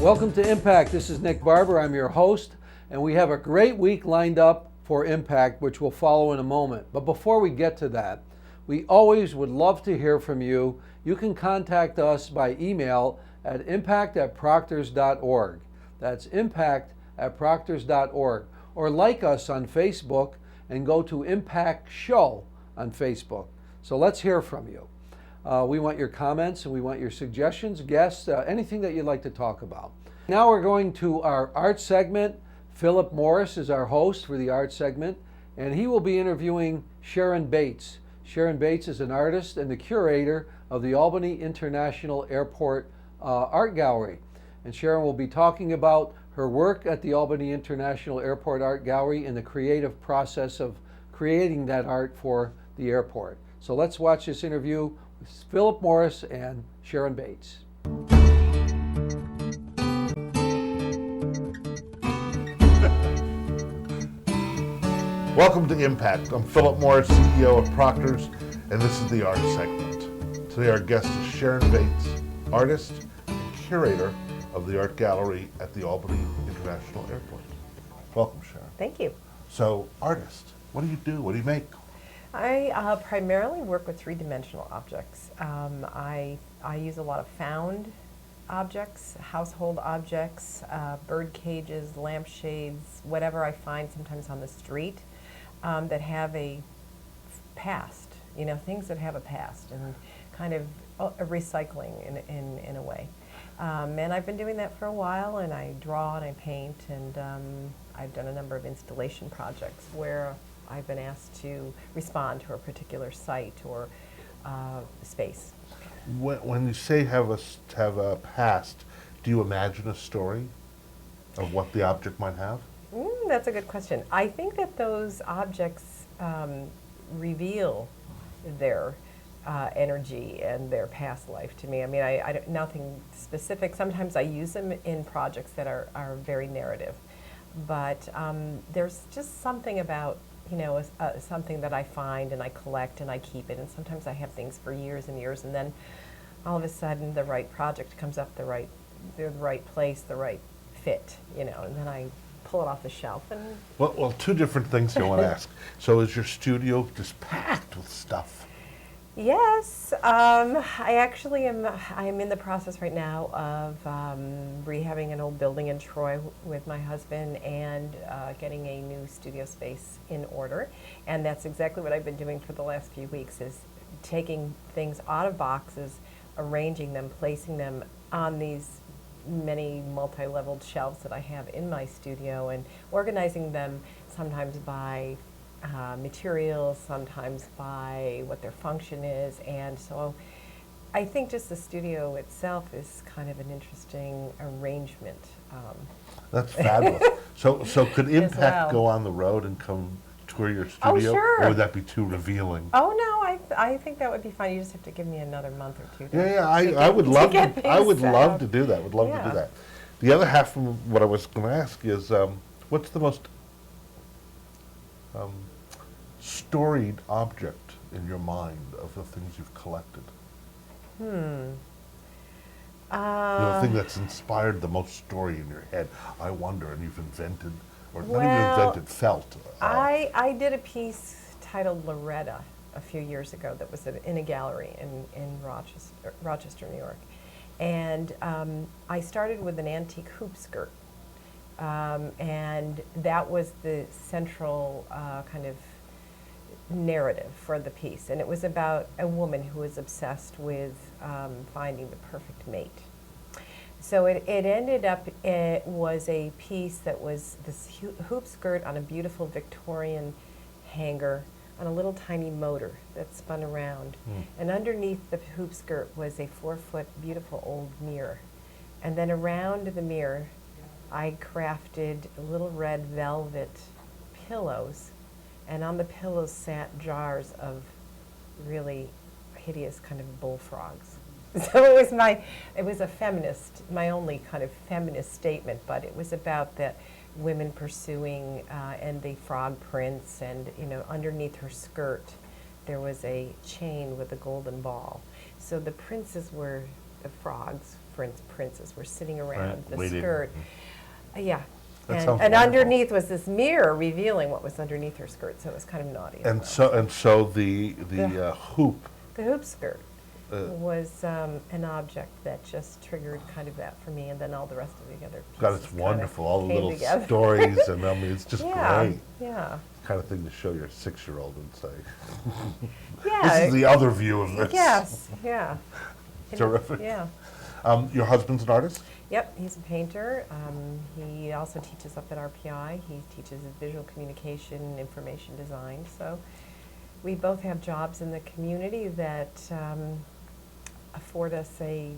Welcome to Impact. This is Nick Barber. I'm your host, and we have a great week lined up for Impact, which we'll follow in a moment. But before we get to that, we always would love to hear from you. You can contact us by email at impact@proctors.org. That's impact@proctors.org. Or like us on Facebook and go to Impact Show on Facebook. So let's hear from you. We want your comments and we want your suggestions, guests, anything that you'd like to talk about. Now we're going to our art segment. Philip Morris is our host for the art segment, and he will be interviewing Sharon Bates. Sharon Bates is an artist and the curator of the Albany International Airport Art Gallery. And Sharon will be talking about her work at the Albany International Airport Art Gallery and the creative process of creating that art for the airport. So let's watch this interview with Philip Morris and Sharon Bates. Welcome to Impact. I'm Philip Morris, CEO of Proctors, and this is the art segment. Today our guest is Sharon Bates, artist and curator of the art gallery at the Albany International Airport. Welcome, Sharon. Thank you. So, artist, what do you do? What do you make? I primarily work with three-dimensional objects. I use a lot of found objects, household objects, bird cages, lampshades, whatever I find sometimes on the street that have a past, you know, things that have a past, and kind of a recycling in a way. And I've been doing that for a while, and I draw and I paint, and I've done a number of installation projects where I've been asked to respond to a particular site or space. When you say have a past, do you imagine a story of what the object might have? That's a good question. I think that those objects reveal their energy and their past life to me. I mean, I don't, nothing specific. Sometimes I use them in projects that are very narrative, but there's just something about, you know, something that I find and I collect and I keep it, and sometimes I have things for years and years, and then all of a sudden the right project comes up, the right place, the right fit, you know, and then I pull it off the shelf. And Well, two different things I want to ask. So is your studio just packed with stuff? Yes, I actually am. I'm in the process right now of rehabbing an old building in Troy with my husband and getting a new studio space in order. And that's exactly what I've been doing for the last few weeks, is taking things out of boxes, arranging them, placing them on these many multi-leveled shelves that I have in my studio, and organizing them sometimes by materials, sometimes by what their function is. And so I think just the studio itself is kind of an interesting arrangement. That's fabulous. So could Impact go on the road and come tour your studio? Oh, sure. Or would that be too revealing? Oh no, I think that would be fine. You just have to give me another month or two. I would love to. I would love to do do that. Would love to do that. The other half of what I was going to ask is, what's the most storied object in your mind of the things you've collected? The thing that's inspired the most story in your head. I wonder, and you've invented, or not even Well, invented, felt. I did a piece titled Loretta a few years ago that was in a gallery in Rochester, New York. And I started with an antique hoop skirt. And that was the central kind of narrative for the piece. And it was about a woman who was obsessed with finding the perfect mate. So it ended up, it was a piece that was this hoop skirt on a beautiful Victorian hanger on a little tiny motor that spun around. And underneath the hoop skirt was a 4-foot beautiful old mirror. And then around the mirror, I crafted little red velvet pillows, and on the pillows sat jars of really hideous kind of bullfrogs. So it was a feminist, my only kind of feminist statement, but it was about that women pursuing and the frog prints, and you know, underneath her skirt there was a chain with a golden ball. So the princes were the frogs, for instance, princes, were sitting around Right, the waiting. skirt. Yeah. That And, sounds and wonderful. underneath was this mirror revealing what was underneath her skirt, so it was kind of naughty. as And well. so the hoop. The hoop skirt Uh, was an object that just triggered kind of that for me, and then all the rest of the other pieces God, it's kinda wonderful. All the came little together. stories, and I mean, it's just Yeah, great. yeah, Kind of thing to show your 6-year-old and say, yeah. "This is the other view of this." Yes, yeah. Terrific. Yeah. Your husband's an artist. Yep, he's a painter. He also teaches up at RPI. He teaches visual communication, information design. So we both have jobs in the community that afford us a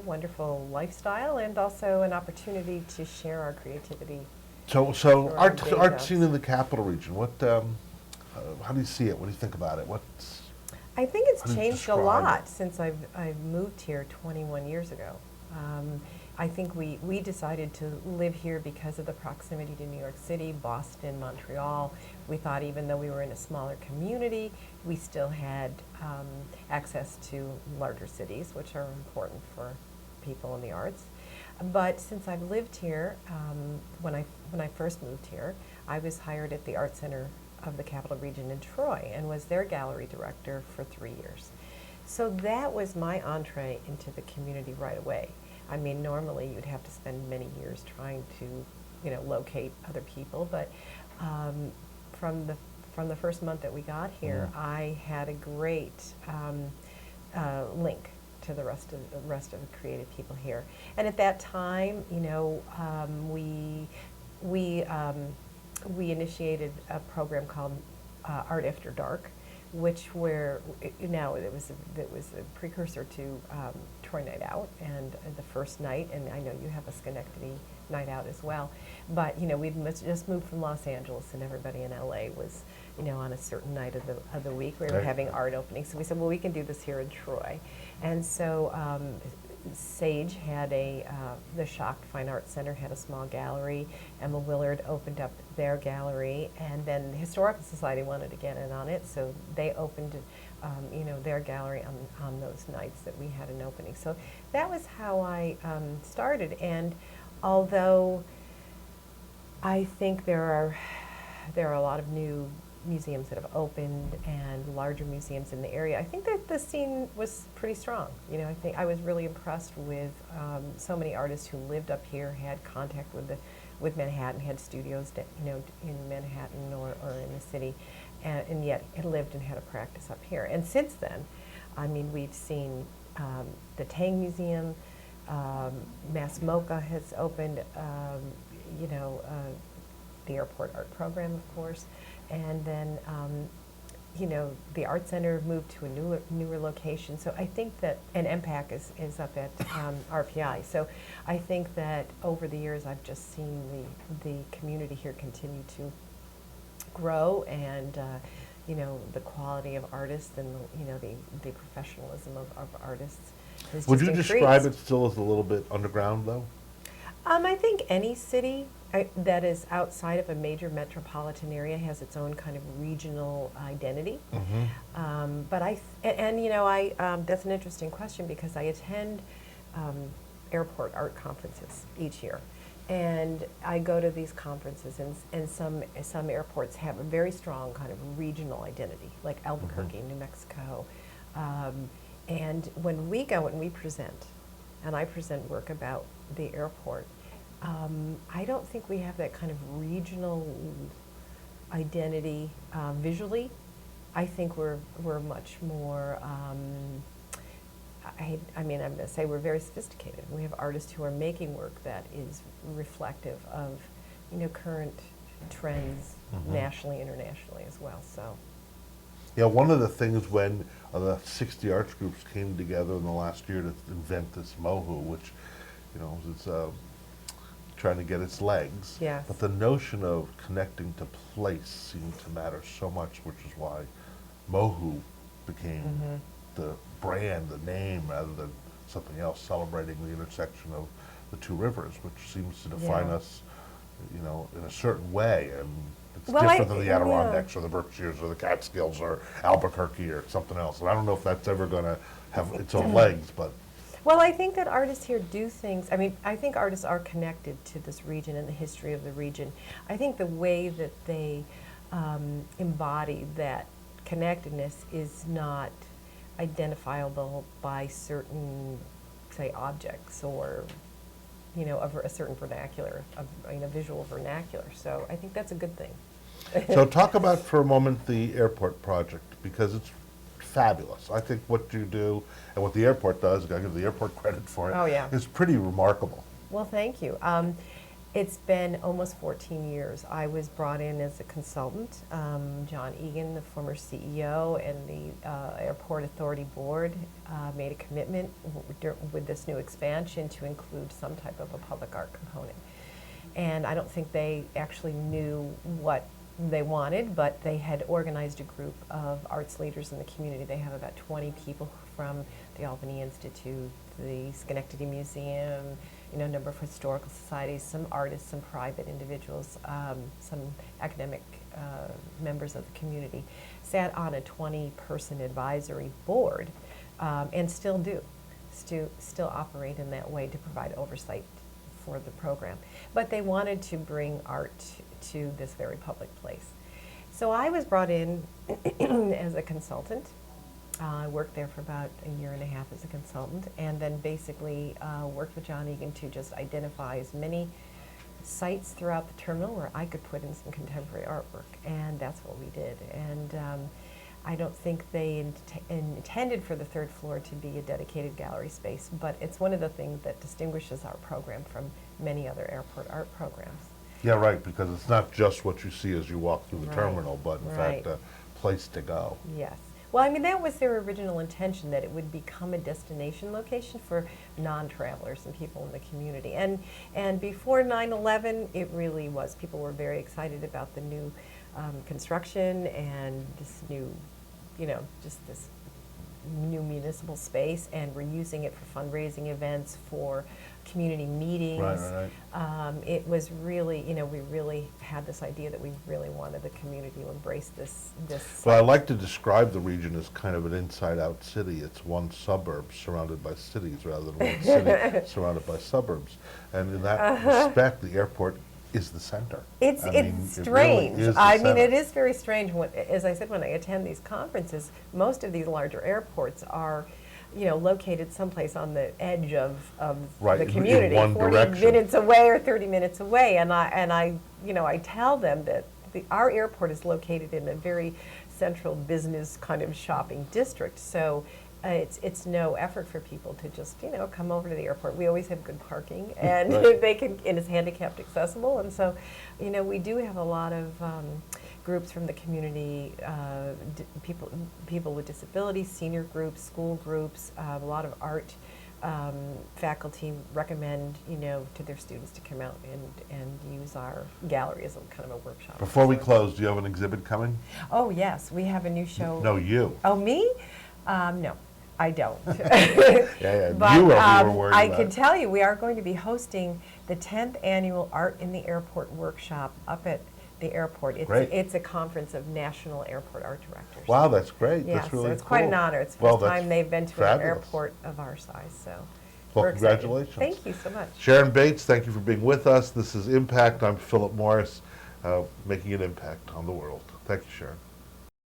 wonderful lifestyle and also an opportunity to share our creativity. So Sure, art day art jobs. scene in the capital region. What? How do you see it? What do you think about it? What's I think How it's do you changed a describe lot it? since I've moved here 21 years ago. I think we decided to live here because of the proximity to New York City, Boston, Montreal. We thought even though we were in a smaller community, we still had access to larger cities, which are important for people in the arts. But since I've lived here, when I first moved here, I was hired at the Art Center of the Capital Region in Troy and was their gallery director for 3 years. So that was my entree into the community right away. I mean, normally you'd have to spend many years trying to, locate other people, but from the first month that we got here, I had a great link to the rest of the creative people here. And at that time, we initiated a program called Art After Dark, which it was a precursor to Troy Night Out and the first night, and I know you have a Schenectady Night Out as well. But we'd just moved from Los Angeles, and everybody in LA was on a certain night of the week we were Right. having art openings. So we said, well, we can do this here in Troy, and so. Sage had the Shocked Fine Arts Center had a small gallery. Emma Willard opened up their gallery, and then the Historical Society wanted to get in on it, so they opened, their gallery on those nights that we had an opening. So that was how I started. And although I think there are a lot of new museums that have opened and larger museums in the area, I think that the scene was pretty strong. I think I was really impressed with so many artists who lived up here, had contact with Manhattan, had studios in Manhattan or in the city, and yet had lived and had a practice up here. And since then, I mean, we've seen the Tang Museum, Mass MoCA has opened, the airport art program, of course. And then, the Art Center moved to a newer location. So I think that, and MPAC is up at RPI. So I think that over the years, I've just seen the community here continue to grow, and the quality of artists and the professionalism of artists has Would just you increased. describe it still as a little bit underground, though? I think any city that is outside of a major metropolitan area has its own kind of regional identity. But that's an interesting question, because I attend airport art conferences each year. And I go to these conferences, and some airports have a very strong kind of regional identity, like Albuquerque, New Mexico. And when we go and we present, and I present work about the airport, I don't think we have that kind of regional identity visually. I think we're much more, I'm going to say we're very sophisticated. We have artists who are making work that is reflective of, current trends nationally, internationally as well. So. Yeah, one of the things when the 60 arts groups came together in the last year to invent this MOHU, which, is trying to get its legs. Yes. But the notion of connecting to place seemed to matter so much, which is why MOHU became the brand, the name, rather than something else, celebrating the intersection of the two rivers, which seems to define us, in a certain way. And it's different than the Adirondacks or the Berkshires or the Catskills or Albuquerque or something else. And I don't know if that's ever going to have its own legs, but. Well, I think that artists here do things, I mean, I think artists are connected to this region and the history of the region. I think the way that they embody that connectedness is not identifiable by certain, say, objects or, you know, of a certain vernacular, visual vernacular. So I think that's a good thing. So talk about for a moment the airport project, because it's fabulous. I think what you do and what the airport does, I give the airport credit for it, Oh, yeah. is pretty remarkable. Well, thank you. It's been almost 14 years. I was brought in as a consultant. John Egan, the former CEO, and the Airport Authority Board made a commitment with this new expansion to include some type of a public art component. And I don't think they actually knew what they wanted, but they had organized a group of arts leaders in the community. They have about 20 people from the Albany Institute, the Schenectady Museum, you know, a number of historical societies, some artists, some private individuals, some academic members of the community, sat on a 20-person advisory board and still do, still operate in that way to provide oversight for the program. But they wanted to bring art to this very public place. So I was brought in as a consultant. I worked there for about a year and a half as a consultant, and then basically worked with John Egan to just identify as many sites throughout the terminal where I could put in some contemporary artwork, and that's what we did. And I don't think they intended for the third floor to be a dedicated gallery space, but it's one of the things that distinguishes our program from many other airport art programs. Yeah, right, because it's not just what you see as you walk through the Right, terminal, but in fact a place to go. Yes. Well, I mean, that was their original intention, that it would become a destination location for non-travelers and people in the community. And before 9/11, it really was. People were very excited about the new construction and this new, you know, just this new municipal space, and we're using it for fundraising events, for community meetings. Right. It was really, you know, we really had this idea that we really wanted the community to embrace this. Well, I like to describe the region as kind of an inside-out city. It's one suburb surrounded by cities rather than one city surrounded by suburbs. And in that respect, the airport is the center. It's strange. It really is the I mean, center. it is very strange. As I said, when I attend these conferences, most of these larger airports are, you know, located someplace on the edge of Right, the in community, one 40 direction. minutes away or 30 minutes away. And I you know, I tell them that our airport is located in a very central business kind of shopping district. So it's no effort for people to just, you know, come over to the airport. We always have good parking, and Right. they can, and it's handicapped accessible. And so, you know, we do have a lot of groups from the community, people with disabilities, senior groups, school groups, a lot of art faculty recommend, you know, to their students to come out and use our gallery as a kind of a workshop. Before we close, do you have an exhibit coming? Oh, yes, we have a new show. No, you. Oh, me? No, I don't. Yeah, But you are, we were worried I about. can tell you, we are going to be hosting the 10th annual Art in the Airport workshop up at the airport. Great. It's a conference of national airport art directors. Wow, that's great. Yeah, That's really so it's quite an cool. honor. It's the Well, first that's time they've been to fabulous. an airport of our size. So, Well, we're excited. congratulations. Thank you so much. Sharon Bates, thank you for being with us. This is Impact. I'm Philip Morris, making an impact on the world. Thank you, Sharon.